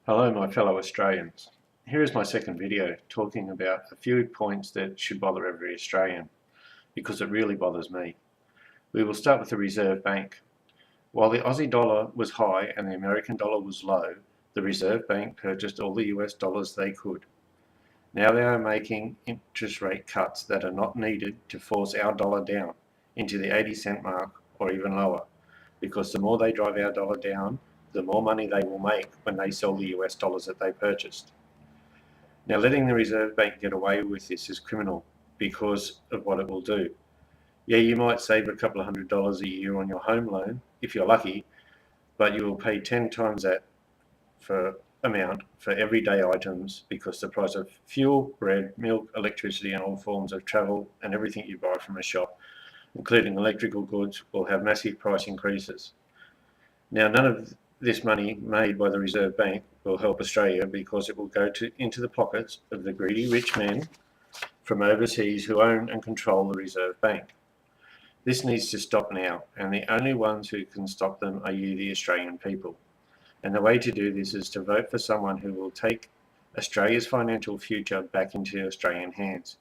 Hello my fellow Australians. Here is my second video talking about a few points that should bother every Australian, because it really bothers me. We will start with the Reserve Bank. While the Aussie dollar was high and the American dollar was low, the Reserve Bank purchased all the US dollars they could. Now they are making interest rate cuts that are not needed to force our dollar down into the 80-cent mark or even lower, because the more they drive our dollar down, the more money they will make when they sell the US dollars that they purchased. Now, letting the Reserve Bank get away with this is criminal because of what it will do. Yeah, you might save a couple of $100 a year on your home loan if you're lucky, but you will pay 10 times that amount for everyday items, because the price of fuel, bread, milk, electricity, and all forms of travel and everything you buy from a shop, including electrical goods, will have massive price increases. Now, none of this money made by the Reserve Bank will help Australia, because it will go into the pockets of the greedy rich men from overseas who own and control the Reserve Bank. This needs to stop now, and the only ones who can stop them are you, the Australian people. And the way to do this is to vote for someone who will take Australia's financial future back into Australian hands,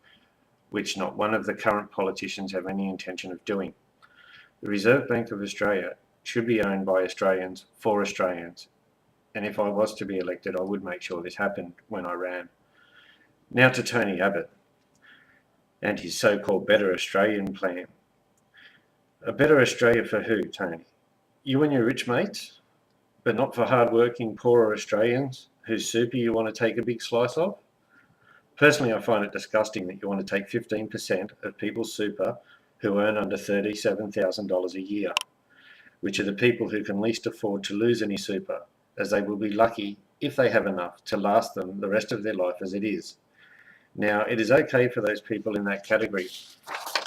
which not one of the current politicians have any intention of doing. The Reserve Bank of Australia should be owned by Australians for Australians, and if I was to be elected, I would make sure this happened when I ran. Now to Tony Abbott and his so-called Better Australian plan. A better Australia for who, Tony? You and your rich mates, but not for hard-working, poorer Australians whose super you want to take a big slice of? Personally, I find it disgusting that you want to take 15% of people's super who earn under $37,000 a year, which are the people who can least afford to lose any super, as they will be lucky if they have enough to last them the rest of their life as it is. Now, it is okay for those people in that category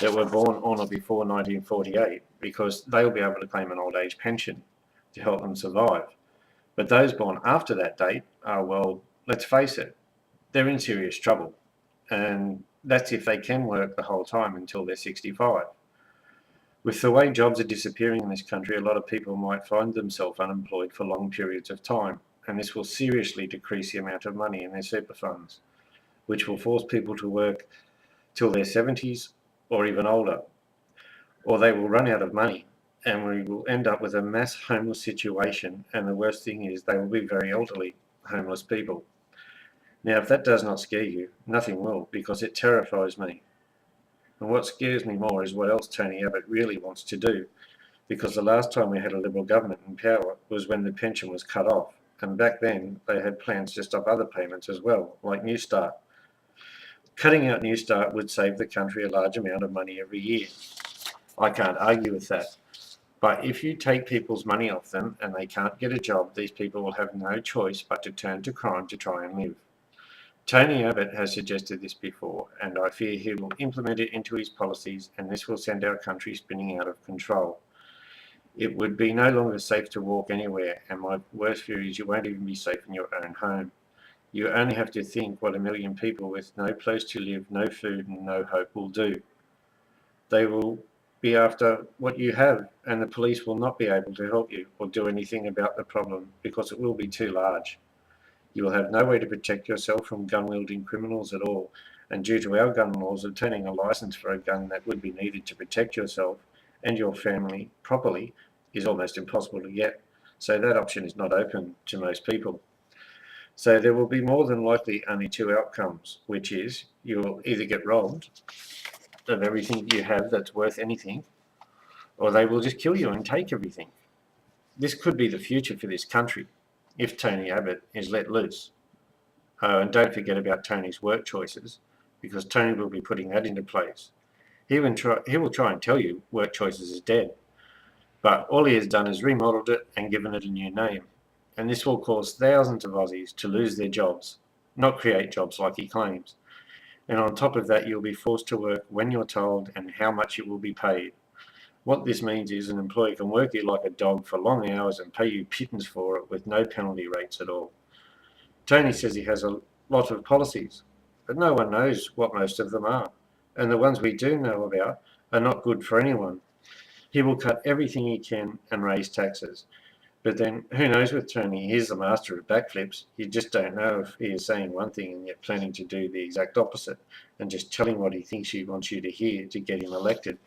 that were born on or before 1948, because they will be able to claim an old age pension to help them survive. But those born after that date are, well, let's face it, they're in serious trouble. And that's if they can work the whole time until they're 65. With the way jobs are disappearing in this country, a lot of people might find themselves unemployed for long periods of time, and this will seriously decrease the amount of money in their super funds, which will force people to work till their 70s or even older, or they will run out of money and we will end up with a mass homeless situation, and the worst thing is they will be very elderly homeless people. Now, if that does not scare you, nothing will, because it terrifies me. And what scares me more is what else Tony Abbott really wants to do, because the last time we had a Liberal government in power was when the pension was cut off, and back then they had plans to stop other payments as well, like New Start. Cutting out New Start would save the country a large amount of money every year. I can't argue with that. But if you take people's money off them and they can't get a job, these people will have no choice but to turn to crime to try and live. Tony Abbott has suggested this before, and I fear he will implement it into his policies, and this will send our country spinning out of control. It would be no longer safe to walk anywhere, and my worst fear is you won't even be safe in your own home. You only have to think what a million people with no place to live, no food, and no hope will do. They will be after what you have, and the police will not be able to help you or do anything about the problem, because it will be too large. You will have no way to protect yourself from gun-wielding criminals at all, and due to our gun laws, obtaining a license for a gun that would be needed to protect yourself and your family properly is almost impossible to get, so that option is not open to most people. So there will be more than likely only two outcomes, which is you will either get robbed of everything you have that's worth anything, or they will just kill you and take everything. This could be the future for this country if Tony Abbott is let loose. And don't forget about Tony's work choices, because Tony will be putting that into place. He will try and tell you work choices is dead, but all he has done is remodeled it and given it a new name. And this will cause thousands of Aussies to lose their jobs, not create jobs like he claims. And on top of that, you'll be forced to work when you're told and how much you will be paid. What this means is an employer can work you like a dog for long hours and pay you pittance for it with no penalty rates at all. Tony says he has a lot of policies, but no one knows what most of them are, and the ones we do know about are not good for anyone. He will cut everything he can and raise taxes, But then, who knows with Tony? He's the master of backflips. You just don't know if he is saying one thing and yet planning to do the exact opposite and just telling what he thinks he wants you to hear to get him elected.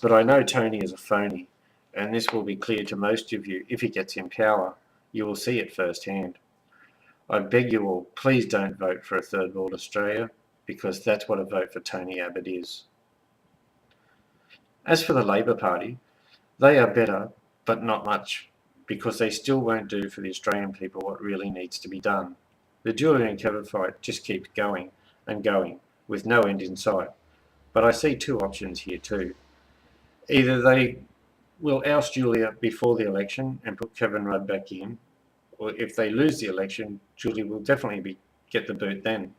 But I know Tony is a phony, and this will be clear to most of you. If he gets in power, you will see it firsthand. I beg you all, please don't vote for a Third World Australia, because that's what a vote for Tony Abbott is. As for the Labor Party, they are better, but not much, because they still won't do for the Australian people what really needs to be done. The Julia and Kevin fight just keeps going and going, with no end in sight. But I see two options here too. Either they will oust Julia before the election and put Kevin Rudd back in, or if they lose the election, Julia will definitely get the boot then.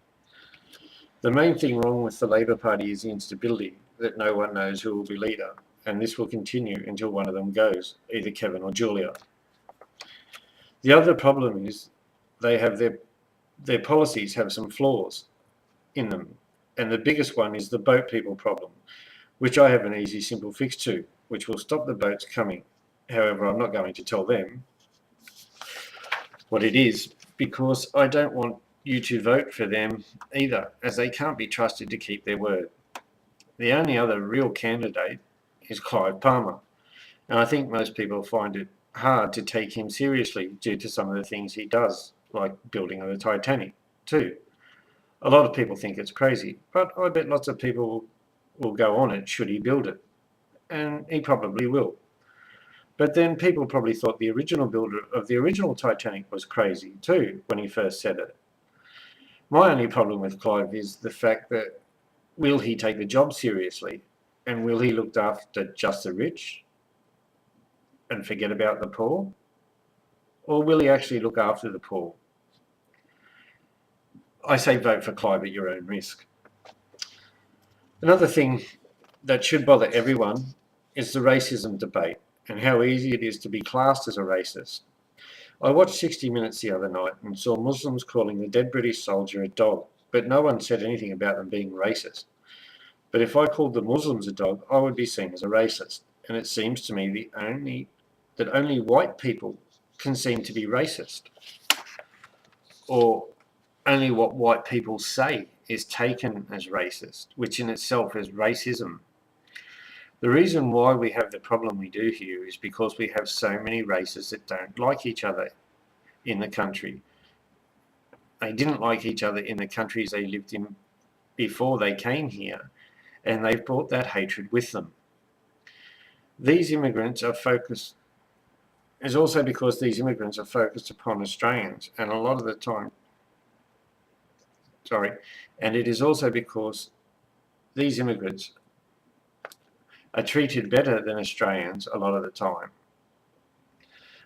The main thing wrong with the Labor Party is the instability, that no one knows who will be leader, and this will continue until one of them goes, either Kevin or Julia. The other problem is they have their policies have some flaws in them, and the biggest one is the boat people problem, which I have an easy, simple fix to, which will stop the boats coming. However, I'm not going to tell them what it is, because I don't want you to vote for them either, as they can't be trusted to keep their word. The only other real candidate is Clive Palmer, and I think most people find it hard to take him seriously due to some of the things he does, like building of the Titanic, too. A lot of people think it's crazy, but I bet lots of people will go on it should he build it, and he probably will. But then people probably thought the original builder of the original Titanic was crazy too when he first said it. My only problem with Clive is the fact that will he take the job seriously, and will he look after just the rich and forget about the poor? Or will he actually look after the poor? I say vote for Clive at your own risk. Another thing that should bother everyone is the racism debate and how easy it is to be classed as a racist. I watched 60 Minutes the other night and saw Muslims calling the dead British soldier a dog, but no one said anything about them being racist. But if I called the Muslims a dog, I would be seen as a racist, and it seems to me that only white people can seem to be racist, or only what white people say is taken as racist, which in itself is racism. The reason why we have the problem we do here is because we have so many races that don't like each other in the country. They didn't like each other in the countries they lived in before they came here, and they've brought that hatred with them. These immigrants are focused, is also because these immigrants are focused upon Australians, and a lot of the time, and it is also because these immigrants are treated better than Australians a lot of the time.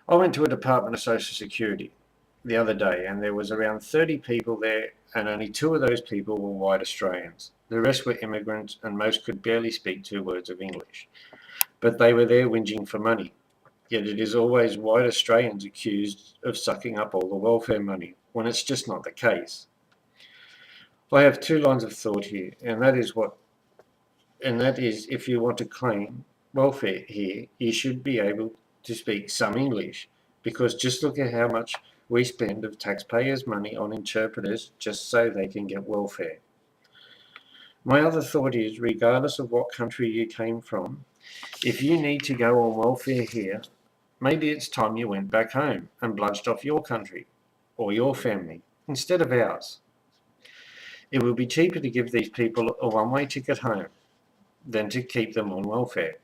I went to a Department of Social Security the other day, and there was around 30 people there, and only 2 of those people were white Australians. The rest were immigrants, and most could barely speak 2 words of English. But they were there whinging for money. Yet it is always white Australians accused of sucking up all the welfare money, when it's just not the case. I have 2 lines of thought here, and that is if you want to claim welfare here, you should be able to speak some English, because just look at how much we spend of taxpayers' money on interpreters just so they can get welfare. My other thought is, regardless of what country you came from, if you need to go on welfare here, maybe it's time you went back home and bludged off your country or your family instead of ours. It will be cheaper to give these people a one-way ticket home than to keep them on welfare.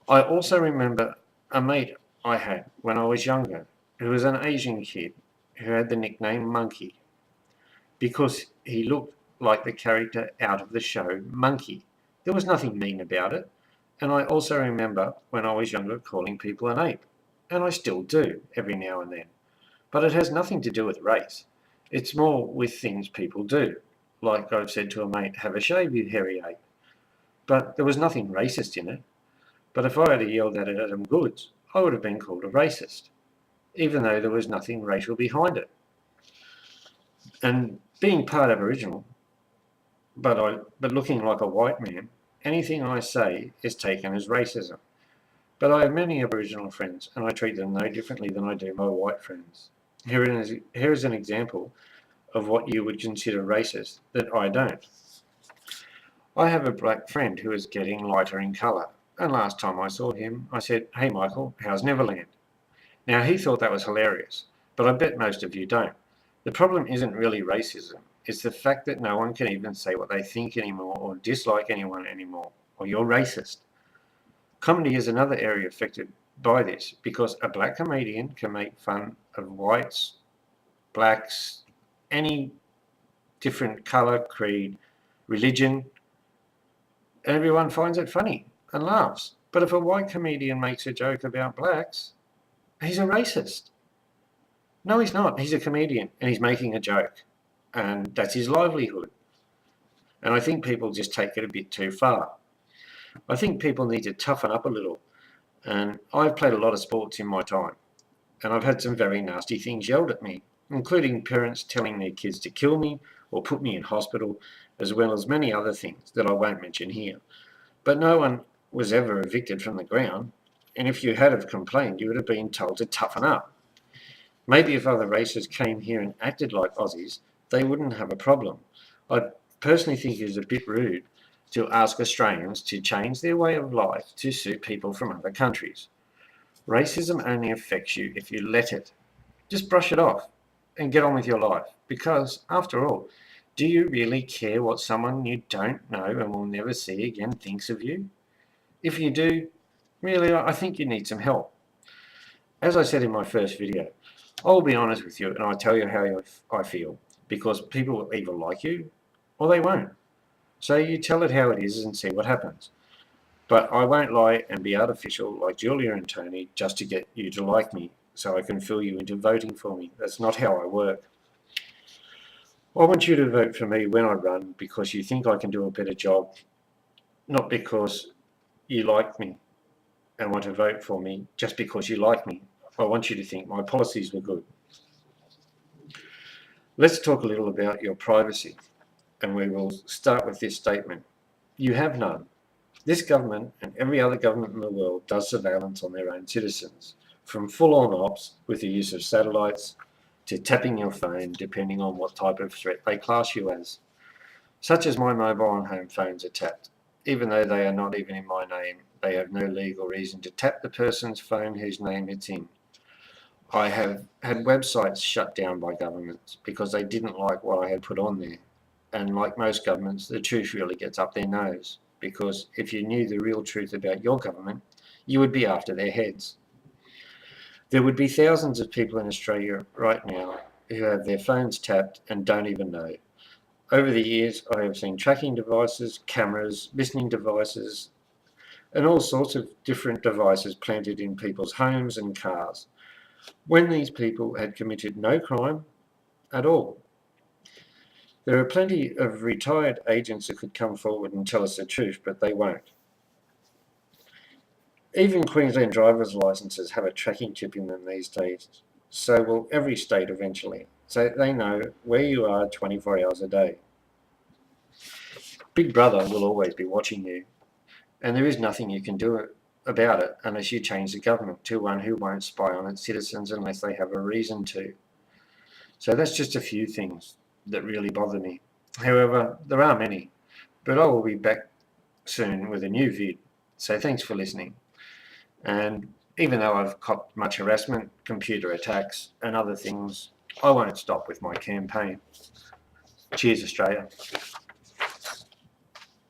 I also remember a mate I had when I was younger who was an Asian kid who had the nickname Monkey because he looked like the character out of the show Monkey. There was nothing mean about it, and I also remember when I was younger calling people an ape, and I still do every now and then. But it has nothing to do with race. It's more with things people do. Like I've said to a mate, have a shave, you hairy ape. But there was nothing racist in it. But if I had yelled at it at Adam Goods, I would have been called a racist, even though there was nothing racial behind it. And being part Aboriginal, but looking like a white man, anything I say is taken as racism. But I have many Aboriginal friends, and I treat them no differently than I do my white friends. Here is an example of what you would consider racist that I don't. I have a black friend who is getting lighter in colour, and last time I saw him, I said, "Hey Michael, how's Neverland?" Now he thought that was hilarious, but I bet most of you don't. The problem isn't really racism, it's the fact that no one can even say what they think anymore or dislike anyone anymore, or you're racist. Comedy is another area affected by this because a black comedian can make fun of whites, blacks, any different colour, creed, religion, and everyone finds it funny and laughs. But if a white comedian makes a joke about blacks, he's a racist. No, he's not. He's a comedian and he's making a joke, and that's his livelihood. And I think people just take it a bit too far. I think people need to toughen up a little. And I've played a lot of sports in my time, and I've had some very nasty things yelled at me, including parents telling their kids to kill me or put me in hospital, as well as many other things that I won't mention here. But no one was ever evicted from the ground, and if you had have complained, you would have been told to toughen up. Maybe if other races came here and acted like Aussies, they wouldn't have a problem. I personally think it is a bit rude to ask Australians to change their way of life to suit people from other countries. Racism only affects you if you let it. Just brush it off and get on with your life. Because, after all, do you really care what someone you don't know and will never see again thinks of you? If you do, really, I think you need some help. As I said in my first video, I'll be honest with you and I'll tell you how I feel, because people will either like you or they won't. So you tell it how it is and see what happens. But I won't lie and be artificial like Julia and Tony just to get you to like me so I can fool you into voting for me. That's not how I work. I want you to vote for me when I run because you think I can do a better job, not because you like me and want to vote for me just because you like me. I want you to think my policies were good. Let's talk a little about your privacy, and we will start with this statement. You have none. This government and every other government in the world does surveillance on their own citizens, from full-on ops with the use of satellites to tapping your phone depending on what type of threat they class you as. Such as my mobile and home phones are tapped. Even though they are not even in my name, they have no legal reason to tap the person's phone whose name it's in. I have had websites shut down by governments because they didn't like what I had put on there. And like most governments, the truth really gets up their nose, because if you knew the real truth about your government, you would be after their heads. There would be thousands of people in Australia right now who have their phones tapped and don't even know. Over the years, I have seen tracking devices, cameras, listening devices, and all sorts of different devices planted in people's homes and cars, when these people had committed no crime at all. There are plenty of retired agents who could come forward and tell us the truth, but they won't. Even Queensland driver's licences have a tracking chip in them these days, so will every state eventually, so they know where you are 24 hours a day. Big Brother will always be watching you, and there is nothing you can do about it unless you change the government to one who won't spy on its citizens unless they have a reason to. So that's just a few things that really bother me. However, there are many, but I will be back soon with a new vid. So thanks for listening. And even though I've copped much harassment, computer attacks and other things, I won't stop with my campaign. Cheers, Australia.